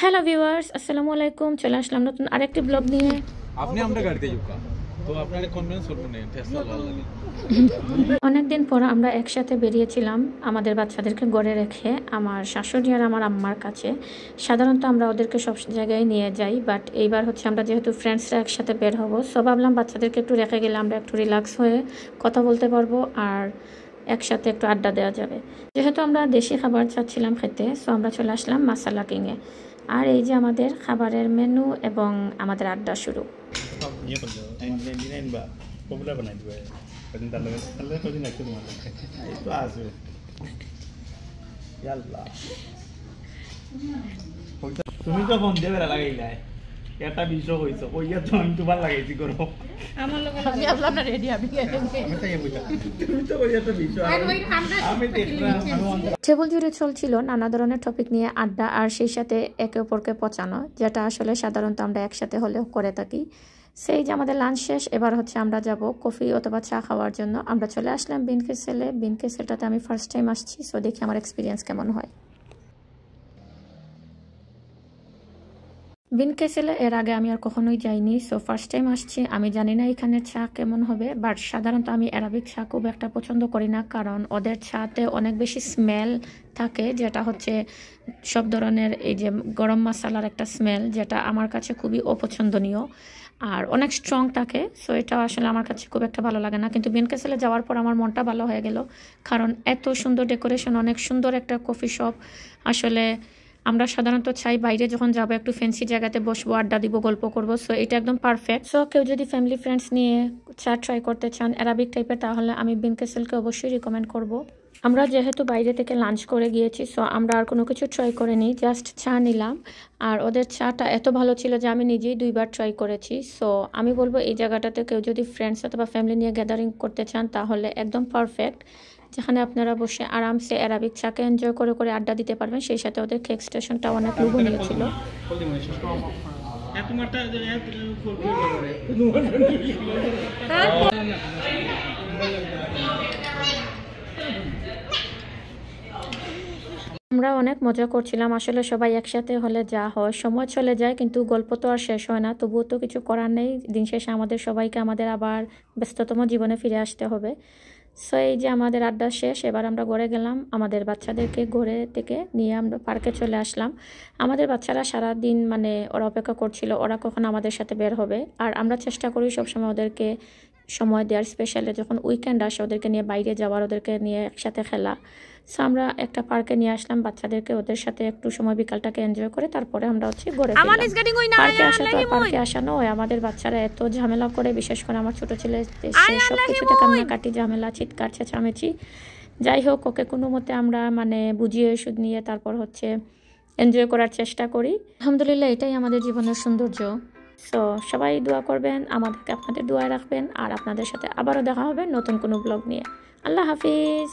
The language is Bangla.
হ্যালো ভিউয়ার্স, আসসালামু আলাইকুম। চলে আসলাম নতুন আরেকটি ব্লগ নিয়ে। আপনি আমরা গাড়িতে যুক্কা তো আপনার কনফিডেন্স করব না টেস্ট ভালো লাগে। অনেকদিন পর আমরা একসাথে বেরিয়েছিলাম আমাদের বাচ্চাদেরকে গড়ে রেখে আমার শাশুড়ি আর আমার আম্মার কাছে। সাধারণত আমরা ওদেরকে সব জায়গায় নিয়ে যাই, বাট এইবার হচ্ছে আমরা যেহেতু ফ্রেন্ডসরা একসাথে বের হবো, সো ভাবলাম বাচ্চাদেরকে একটু রেখে গেলে আমরা একটু রিল্যাক্স হয়ে কথা বলতে পারবো আর একসাথে একটু আড্ডা দেওয়া যাবে। যেহেতু আমরা দেশি খাবার চাচ্ছিলাম খেতে, সো আমরা চলে আসলাম মাসালা কিংয়ে। আর এই যে আমাদের খাবারের মেনু এবং আমাদের আড্ডা শুরু। তুমি তো ফোন দিয়ে বেড়া লাগাইলাই একটা বিষয় হইছো কইয়া তো আমি তোমার লাগাইছি করো আমার লগে আমি আসলাম না রেডি আমি তুমি তো কইয়া একটা বিষয় আমি দেখলাম টেবিল জুড়ে চলছিল নানা ধরনের টপিক নিয়ে আড্ডা আর সেই সাথে একে অপরকে পচানো, যেটা আসলে সাধারণত আমরা একসাথে হলেও করে থাকি। সেই যে আমাদের লাঞ্চ শেষ, এবার হচ্ছে আমরা যাব কফি অথবা চা খাওয়ার জন্য। আমরা চলে আসলাম বিনকেসেলে। বিনকেসেলটাতে আমি ফার্স্ট টাইম আসছি, সো দেখি আমার এক্সপিরিয়েন্স কেমন হয়। বিনকেসেলে এর আগে আমি আর কখনোই যাইনি, সো ফার্স্ট টাইম আসছি। আমি জানি না এখানে চা কেমন হবে, বাট সাধারণত আমি অ্যারাবিক চা খুব একটা পছন্দ করি না, কারণ ওদের চাতে অনেক বেশি স্মেল থাকে, যেটা হচ্ছে সব ধরনের এই যে গরম মশলার একটা স্মেল, যেটা আমার কাছে খুবই অপছন্দনীয় আর অনেক স্ট্রং থাকে। সো এটা আসলে আমার কাছে খুব একটা ভালো লাগে না। কিন্তু বিনকেসেলে যাওয়ার পর আমার মনটা ভালো হয়ে গেল, কারণ এত সুন্দর ডেকোরেশন, অনেক সুন্দর একটা কফি শপ। আসলে আমরা সাধারণত চাই বাইরে যখন যাবো একটু ফ্যান্সি জায়গাতে বসবো, আড্ডা দিব, গল্প করবো। সো এটা একদম পারফেক্ট। সো কেউ যদি ফ্যামিলি ফ্রেন্ডস নিয়ে চা ট্রাই করতে চান অ্যারাবিক টাইপের, তাহলে আমি বিনকেসেলকে অবশ্যই রিকমেন্ড করব। আমরা যেহেতু বাইরে থেকে লাঞ্চ করে গিয়েছি, সো আমরা আর কোনো কিছু ট্রাই করিনি, জাস্ট চা নিলাম। আর ওদের চাটা এত ভালো ছিল যে আমি নিজেই 2বার ট্রাই করেছি। সো আমি বলবো এই জায়গাটাতে কেউ যদি ফ্রেন্ডস অথবা ফ্যামিলি নিয়ে গ্যাদারিং করতে চান তাহলে একদম পারফেক্ট, যেখানে আপনারা বসে আরামসে অ্যারাবিক চাকে এনজয় করে করে আড্ডা দিতে পারবেন। সেই সাথে ওদের কেক স্টেশনটা অনেক লোভনীয় ছিল। আমরা অনেক মজা করছিলাম। আসলে সবাই একসাথে হলে যা হয়, সময় চলে যায় কিন্তু গল্প তো আর শেষ হয় না। তবুও তো কিছু করার নেই, দিন শেষে আমাদের সবাইকে আমাদের আবার ব্যস্ততম জীবনে ফিরে আসতে হবে। সো এই যে আমাদের আড্ডা শেষ, এবার আমরা ঘরে গেলাম। আমাদের বাচ্চাদেরকে ঘরে থেকে নিয়ে আমরা পার্কে চলে আসলাম। আমাদের বাচ্চারা সারাদিন মানে ওরা অপেক্ষা করছিল ওরা কখন আমাদের সাথে বের হবে। আর আমরা চেষ্টা করি সবসময় ওদেরকে সময় দেওয়ার, স্পেশালি যখন উইকেন্ড আসে ওদেরকে নিয়ে বাইরে যাওয়ার, ওদেরকে নিয়ে একসাথে খেলা। সো আমরা একটা পার্কে নিয়ে আসলাম বাচ্চাদেরকে, ওদের সাথে একটু সময় বিকালটাকে এনজয় করে তারপরে আমরা হচ্ছে ঘুরে পার্কে আসা। তো পার্কে আসা নয়, আমাদের বাচ্চারা এত ঝামেলা করে, বিশেষ করে আমার ছোট ছেলে, সব কিছুতে কান্নাকাটি, ঝামেলা, চিৎকার, চেঁচামেচি। যাই হোক, ওকে কোনো মতে আমরা মানে বুঝিয়ে ওষুধ নিয়ে তারপর হচ্ছে এনজয় করার চেষ্টা করি। আলহামদুলিল্লাহ, এটাই আমাদের জীবনের সৌন্দর্য। সো সবাই দোয়া করবেন, আমাদেরকে আপনাদের দোয়ায় রাখবেন, আর আপনাদের সাথে আবারও দেখা হবে নতুন কোনো ব্লগ নিয়ে। আল্লাহ হাফিজ।